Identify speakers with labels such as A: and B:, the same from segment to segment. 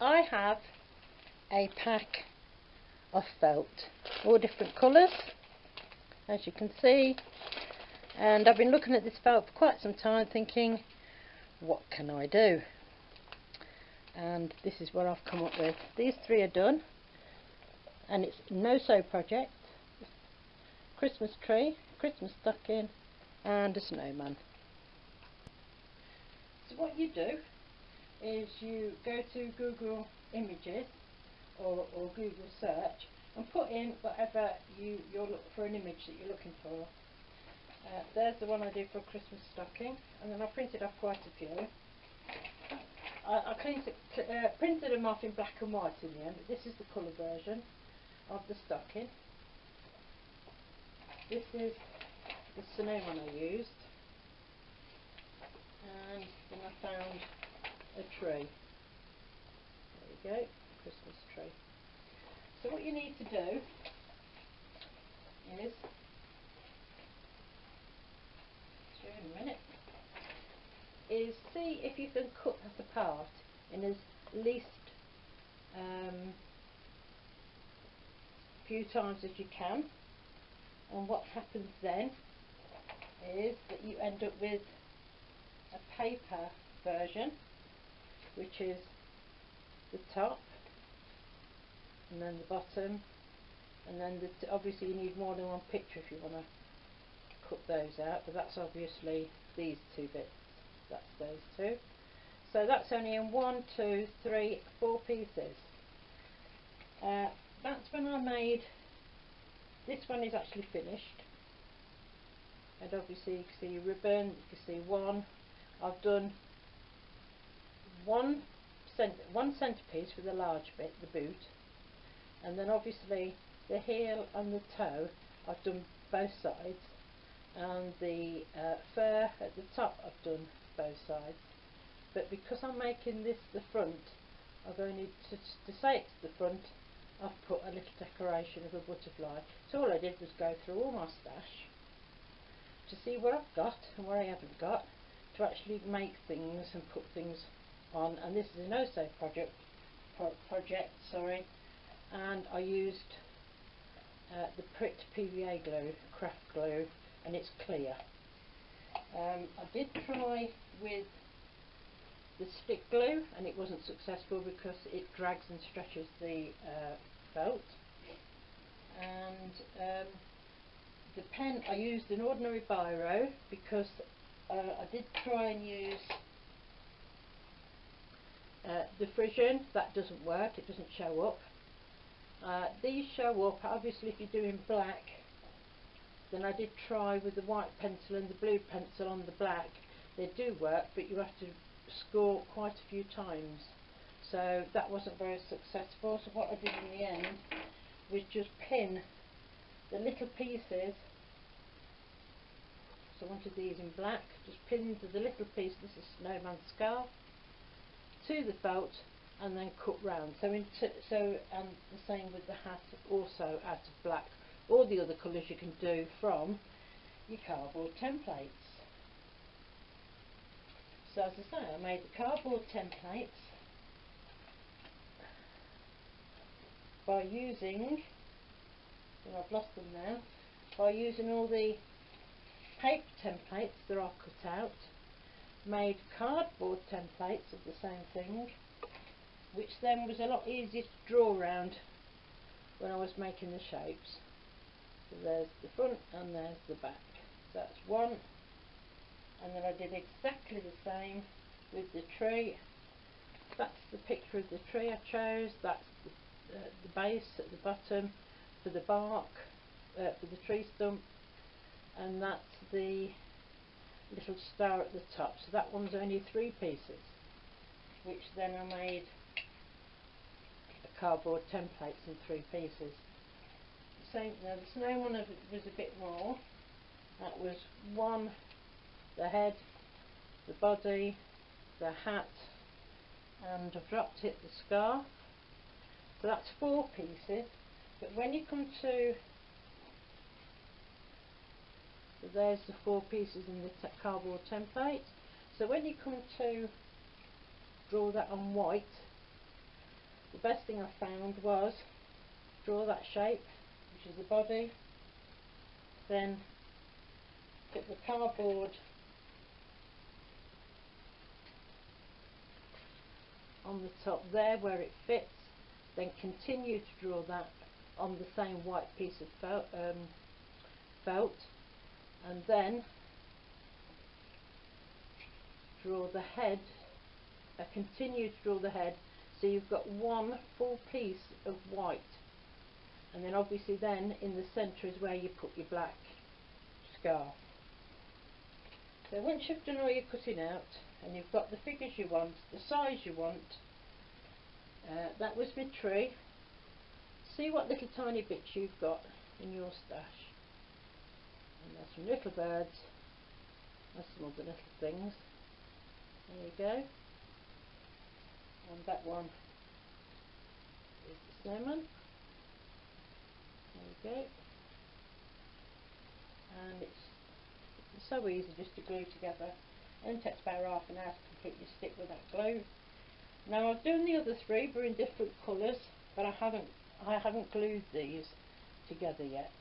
A: I have a pack of felt, all different colours, as you can see, and I've been looking at this felt for quite some time thinking, what can I do? And this is what I've come up with. These three are done, and it's no-sew project, Christmas tree, Christmas stocking and a snowman. So what you do is you go to Google Images or Google search and put in whatever you're looking for, an image that you're looking for. There's the one I did for a Christmas stocking, and then I printed off quite a few. I printed them off in black and white in the end, but this is the colour version of the stocking. This is the snowman I used, and then I found a tree. There you go, Christmas tree. So what you need to do is, show you in a minute, is see if you can cut that apart in as least few times as you can, and what happens then is that you end up with a paper version, which is the top and then the bottom, and then obviously you need more than one picture if you want to cut those out, but that's obviously these two bits, that's those two. So that's only in 1, 2, 3, 4 pieces. That's when I made, this one is actually finished, and obviously you can see ribbon, you can see one, I've done one centrepiece for the large bit, the boot, and then obviously the heel and the toe I've done both sides, and the fur at the top I've done both sides. But because I'm making this the front, I've only to say it's the front, I've put a little decoration of a butterfly. So all I did was go through all my stash to see what I've got and what I haven't got, to actually make things and put things on. And this is a no-sew project, and I used the pricked PVA glue, craft glue, and it's clear. I did try with the stick glue and it wasn't successful because it drags and stretches the felt. And the pen, I used an ordinary biro because I did try and use the Frisian. That doesn't work, it doesn't show up. These show up, obviously if you're doing black, then I did try with the white pencil and the blue pencil on the black. They do work, but you have to score quite a few times, so that wasn't very successful. So what I did in the end was just pin the little pieces. So I wanted these in black, just pin the little piece, this is snowman scarf, to the felt, and then cut round. So and the same with the hat, also out of black. All the other colours you can do from your cardboard templates. So as I say, I made the cardboard templates by using, well, I've lost them now, by using all the paper templates that I cut out, made cardboard templates of the same thing, which then was a lot easier to draw around when I was making the shapes. So there's the front and there's the back. So that's one. And then I did exactly the same with the tree. That's the picture of the tree I chose. That's the base at the bottom for the bark, for the tree stump, and that's the little star at the top. So that one's only 3 pieces, which then I made a cardboard templates in 3 pieces. Same. Now the snow one was a bit more. That was one, the head, the body, the hat, and I've dropped it, the scarf. So that's 4 pieces. But when you come to, so there's the 4 pieces in the cardboard template. So when you come to draw that on white, the best thing I found was draw that shape, which is the body, then put the cardboard on the top there where it fits, then continue to draw that on the same white piece of felt, and then draw the head, continue to draw the head, so you've got one full piece of white, and then obviously then in the centre is where you put your black scarf. So once you've done all your cutting out and you've got the figures you want, the size you want, that was my tree. See what little tiny bits you've got in your stash. And there's some little birds, there's some other little things. There you go. And that one is the snowman. There you go. And it's so easy just to glue together. It only takes about half an hour to completely stick with that glue. Now I've done the other three, but in different colours, but I haven't glued these together yet.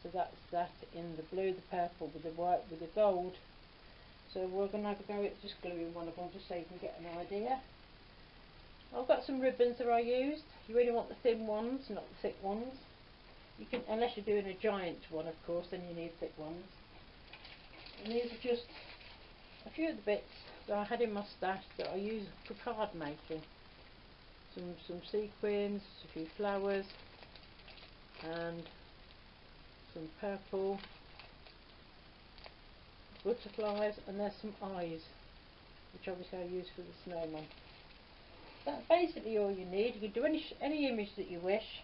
A: So that's that in the blue, the purple with the white with the gold. So we're going to have a go at just gluing one of them just so you can get an idea. I've got some ribbons that I used. You really want the thin ones, not the thick ones. You can, unless you're doing a giant one, of course, then you need thick ones. And these are just a few of the bits that I had in my stash that I use for card making. Some sequins, a few flowers, and some purple butterflies, and there's some eyes, which obviously I use for the snowman. That's basically all you need. You can do any image that you wish,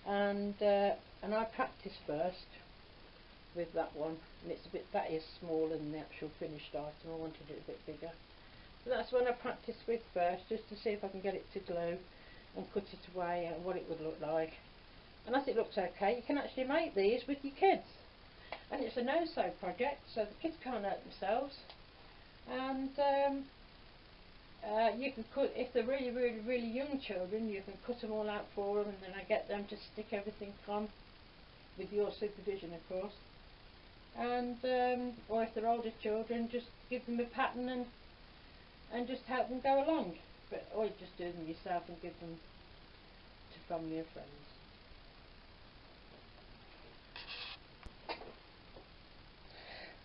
A: and I practice first with that one, and that is smaller than the actual finished item. I wanted it a bit bigger. So that's one I practiced with first, just to see if I can get it to glue and cut it away and what it would look like. And as it looks okay, you can actually make these with your kids. And it's a no-sew project, so the kids can't hurt themselves. And you can cut, if they're really young children, you can cut them all out for them, and then I get them to stick everything on with your supervision, of course. And or if they're older children, just give them a pattern and just help them go along. Or you just do them yourself and give them to family and friends.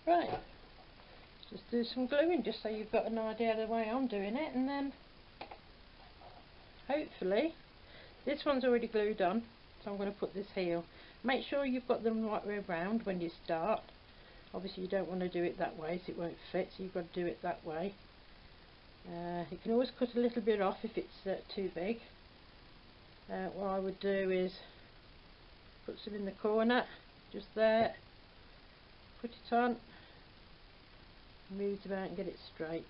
A: Right, just do some gluing just so you've got an idea of the way I'm doing it, and then hopefully this one's already glued on, so I'm going to put this heel. Make sure you've got them right way around when you start. Obviously you don't want to do it that way so it won't fit, so you've got to do it that way. You can always cut a little bit off if it's too big. What I would do is put some in the corner, just there, put it on, move it about and get it straight,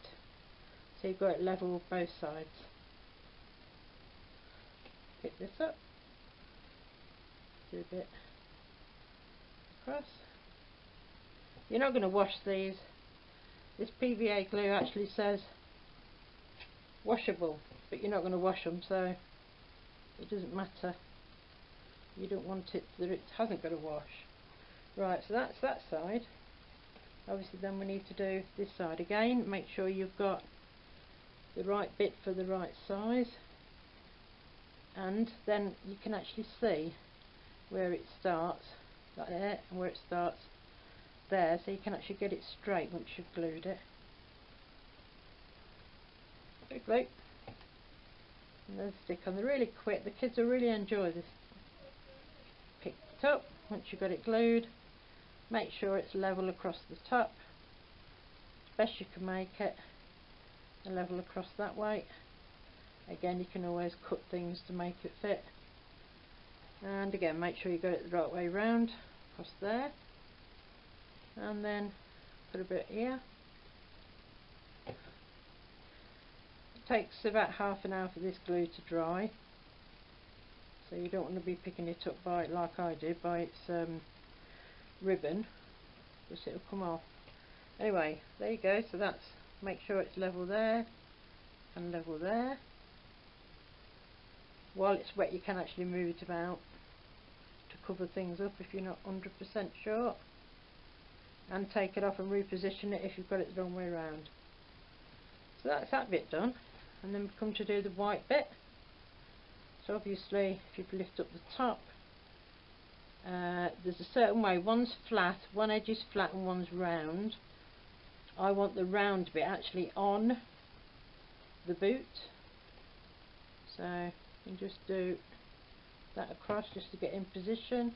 A: so you've got it level with both sides. Pick this up, do a bit across. You're not going to wash these. This PVA glue actually says washable, but you're not going to wash them, so it doesn't matter. You don't want it that it hasn't got to wash. Right, so that's that side. Obviously then we need to do this side again. Make sure you've got the right bit for the right size, and then you can actually see where it starts like there and where it starts there, so you can actually get it straight once you've glued it. Big glue, and then stick on. They're really quick. The kids will really enjoy this. Pick it up once you've got it glued. Make sure it's level across the top, as best you can make it, and level across that way. Again, you can always cut things to make it fit. And again, make sure you got it the right way round, across there, and then put a bit here. It takes about half an hour for this glue to dry, so you don't want to be picking it up by, like I did, by its ribbon, because it will come off. Anyway, there you go. So that's, make sure it's level there and level there. while it's wet you can actually move it about to cover things up if you're not 100% sure, and take it off and reposition it if you've got it the wrong way around. So that's that bit done, and then we come to do the white bit. So obviously if you lift up the top, there's a certain way, one's flat, one edge is flat and one's round. I want the round bit actually on the boot, so you can just do that across just to get in position.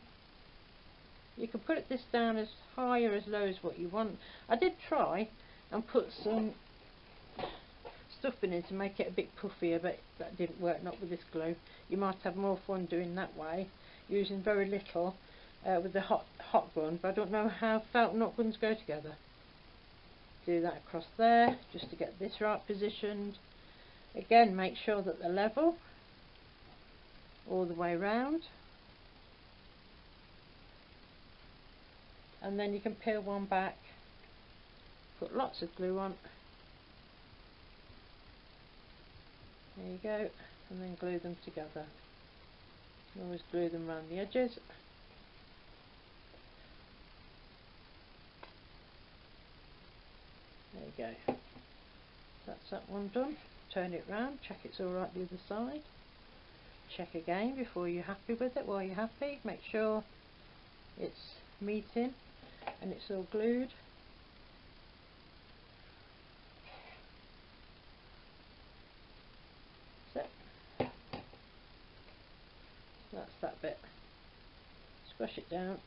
A: You can put this down as high or as low as what you want. I did try and put some stuff in it to make it a bit puffier, but that didn't work, not with this glue. You might have more fun doing that way, using very little with the hot gun, but I don't know how felt and hot guns go together. Do that across there just to get this right positioned. Again, make sure that they're level all the way round, and then you can peel one back, put lots of glue on, there you go, and then glue them together. You always glue them around the edges. There you go. That's that one done. Turn it round, check it's alright the other side. Check again before you're happy with it. While you're happy, make sure it's meeting and it's all glued. That's that bit. Squash it down.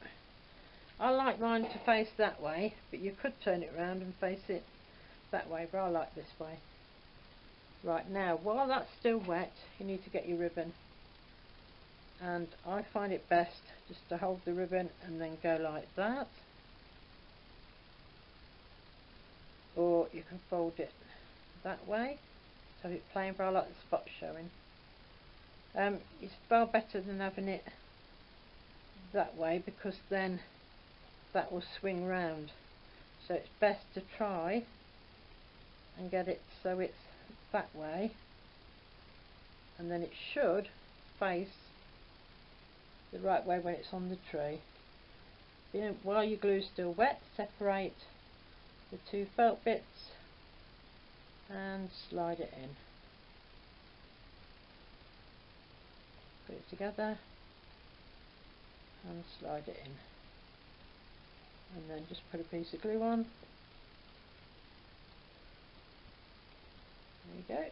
A: I like mine to face that way, but you could turn it around and face it that way, but I like this way. Right, now while that's still wet you need to get your ribbon, and I find it best just to hold the ribbon and then go like that, or you can fold it that way to have it plain, but I like the spots showing. It's far better than having it that way, because then that will swing round, so it's best to try and get it so it's that way, and then it should face the right way when it's on the tree. You know, while your glue's still wet, separate the two felt bits and slide it in. Put it together and slide it in, and then just put a piece of glue on. There you go.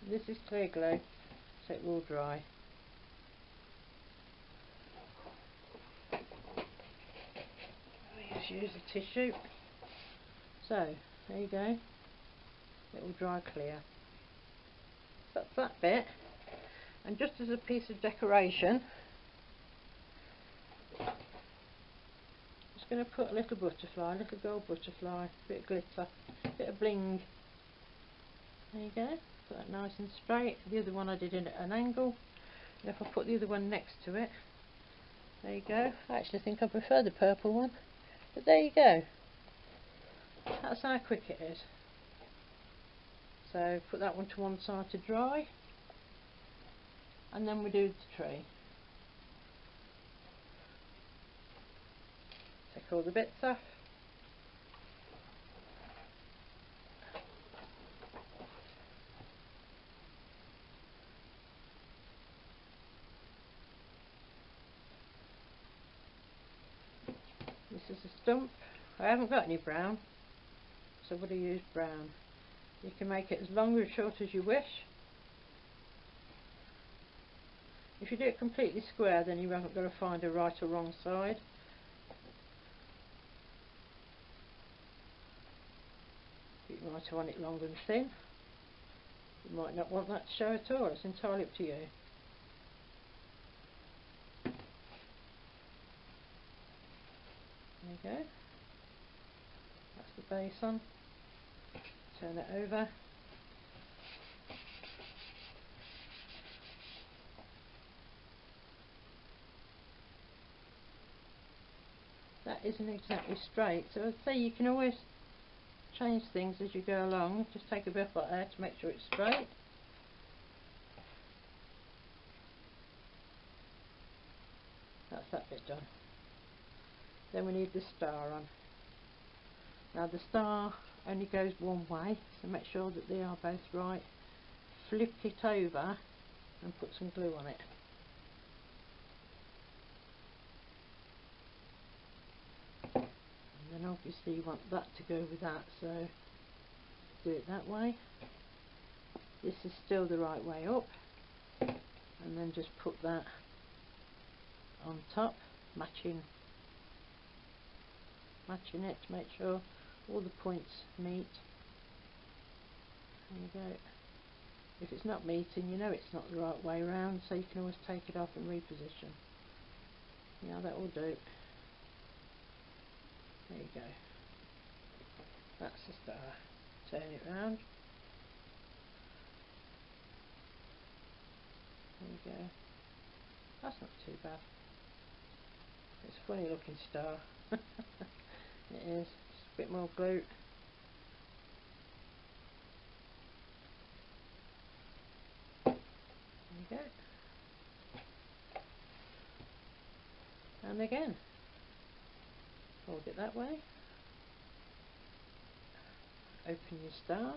A: This is clear glue, so it will dry. I just use a tissue. So there you go. It will dry clear. So that's that bit. And just as a piece of decoration, I'm just going to put a little butterfly, a little gold butterfly, a bit of glitter, a bit of bling. There you go. Put that nice and straight. The other one I did it at an angle. And if I put the other one next to it, there you go. I actually think I prefer the purple one, but there you go. That's how quick it is. So put that one to one side to dry, and then we do the tree. Take all the bits off. This is a stump. I haven't got any brown, so I'm going to use brown. You can make it as long or as short as you wish. If you do it completely square, then you haven't got to find a right or wrong side. You might want it long and thin. You might not want that to show at all. It's entirely up to you. There you go. That's the base on. Turn it over. That isn't exactly straight, so I'd say you can always change things as you go along. Just take a bit like that to make sure it's straight. that bit done. Then we need the star on. Now the star only goes one way, so make sure that they are both right. Flip it over and put some glue on it. And then obviously you want that to go with that, so do it that way. This is still the right way up, and then just put that on top, matching it to make sure all the points meet. There you go. If it's not meeting, you know it's not the right way around, so you can always take it off and reposition. Yeah, that will do. There you go. That's the star. Turn it round. There you go. That's not too bad. It's a funny looking star. It is. Just a bit more glue. There you go. And again. Hold it that way. Open your star.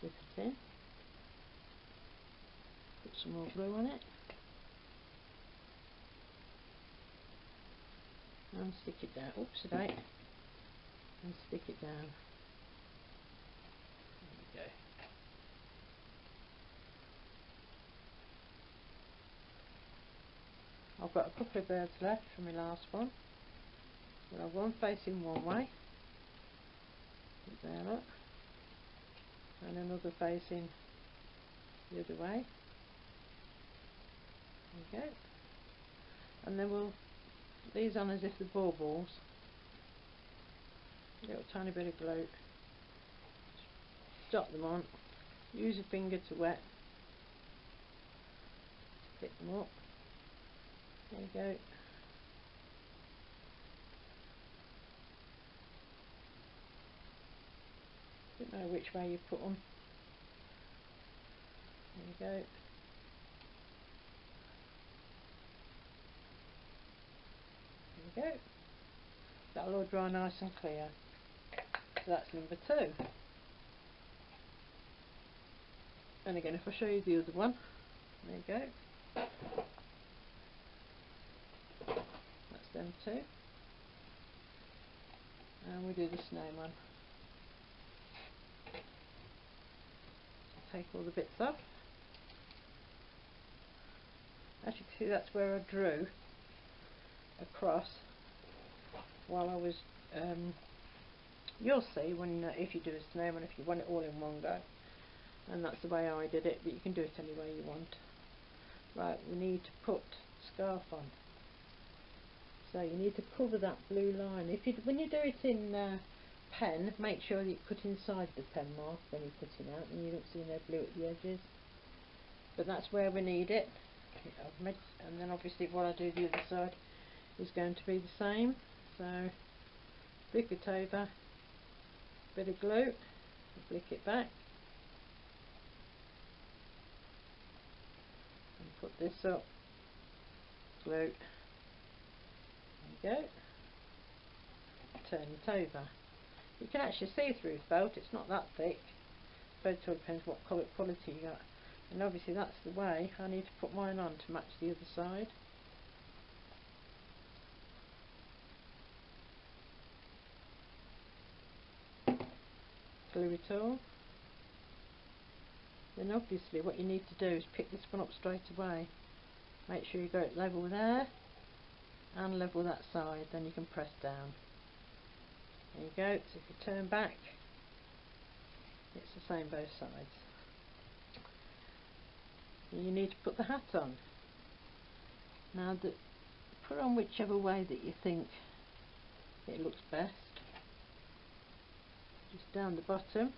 A: Slip it in. Put some more glue on it. And stick it down. Oops, a date. And stick it down. There we go. I've got a couple of birds left from my last one. We'll have one facing one way. There, look. And another facing the other way. There we go. And then we'll put these on as if they're baubles. A little tiny bit of glue. Dot them on. Use a finger to wet. Pick them up. There you go. Don't know which way you put them. There you go. There you go. That'll all dry nice and clear. So that's number 2. And again, if I show you the other one, there you go. That's them 2. And we do the snowman. Take all the bits off. As you can see, that's where I drew across while I was you'll see when if you do a snowman, if you want it all in one go, and that's the way I did it, but you can do it any way you want. Right, we need to put scarf on, so you need to cover that blue line. When you do it in pen, make sure that you cut inside the pen mark when you're cutting out, and you don't see no blue at the edges, but that's where we need it. And then obviously what I do the other side is going to be the same, so flick it over, bit of glue, flick it back, and put this up, glue, there you go, turn it over. You can actually see through the felt, it's not that thick, but it all depends what quality you got, and obviously that's the way I need to put mine on to match the other side. Glue it all. Then obviously what you need to do is pick this one up straight away. Make sure you go at level there and level that side, then you can press down. There you go. So if you turn back, it's the same both sides. And you need to put the hat on. Now put on whichever way that you think it looks best. Just down the bottom,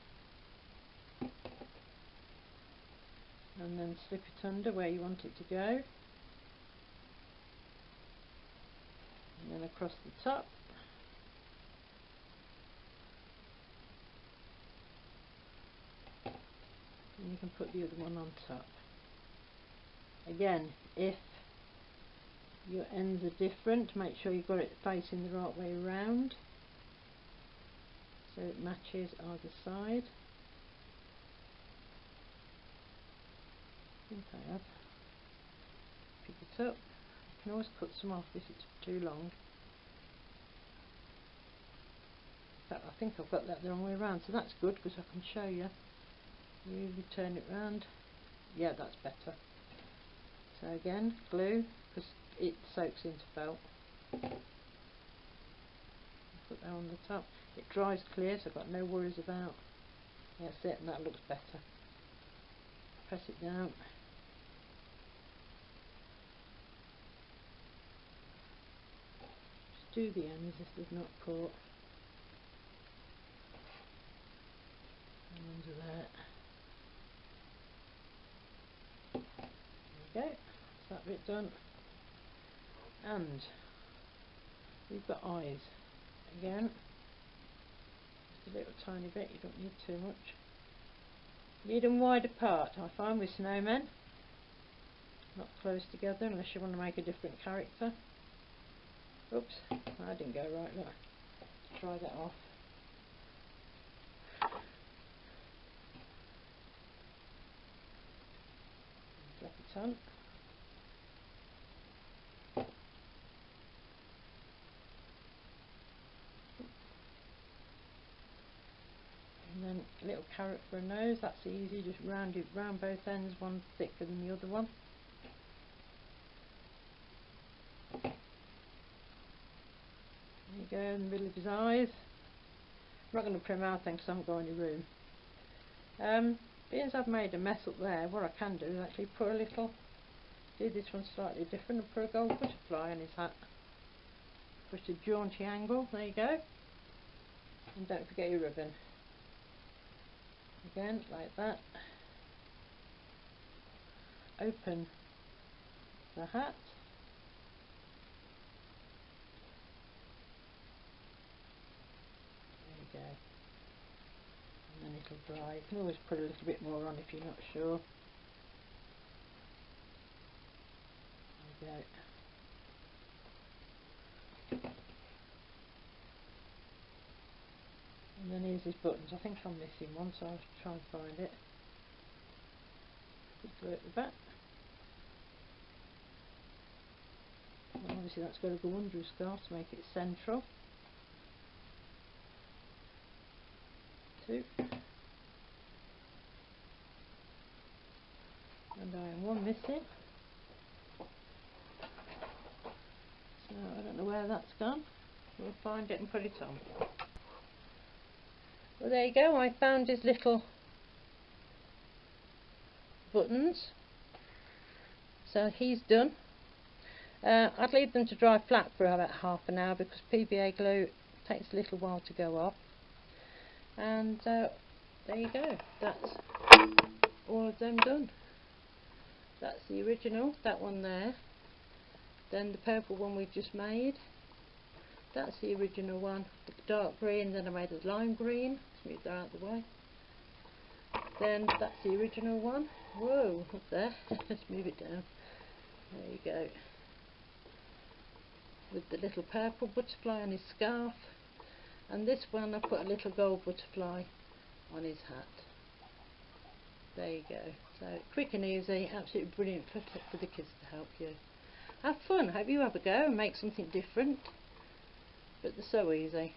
A: and then slip it under where you want it to go, and then across the top, and you can put the other one on top. Again, if your ends are different, make sure you've got it facing the right way around so it matches either side. I think I have. Pick it up. You can always cut some off if it's too long. In fact, I think I've got that the wrong way around, so that's good because I can show you. You turn it round. Yeah, that's better. So again, glue, because it soaks into felt. Put that on the top. It dries clear, so I've got no worries about. That's it, and that looks better. Press it down. Just do the ends if they've not caught. And under there. There we go. That's that bit done. And we've got eyes. Again, just a little tiny bit, you don't need too much. Need them wide apart, I find, with snowmen. Not close together unless you want to make a different character. Oops, that didn't go right, look. Try that off. Drop it on. And then a little carrot for a nose, that's easy, just round it round both ends, one thicker than the other one. There you go, in the middle of his eyes. I'm not going to prim out then because I haven't got any room. Being as I've made a mess up there, what I can do is actually put a little, do this one slightly different and put a gold butterfly on his hat. Push a jaunty angle, there you go. And don't forget your ribbon. Again, like that. Open the hat. There you go. And then it'll dry. You can always put a little bit more on if you're not sure. There you go. And then here's his buttons. I think I'm missing one, so I'll try and find it. Just glue at the back. And obviously that's got to go under his scarf to make it central. 2. And I am 1 missing. So I don't know where that's gone. We'll find it and put it on. Well, there you go, I found his little buttons. So he's done. I'd leave them to dry flat for about half an hour because PVA glue takes a little while to go off. And there you go, that's all of them done. That's the original, that one there. Then the purple one we've just made. That's the original one, the dark green, then I made a lime green. Let's move that out of the way. Then that's the original one. Whoa, up there. Let's move it down. There you go. With the little purple butterfly on his scarf. And this one I put a little gold butterfly on his hat. There you go. So quick and easy, absolutely brilliant for the kids to help you. Have fun, hope you have a go and make something different. But they're so easy.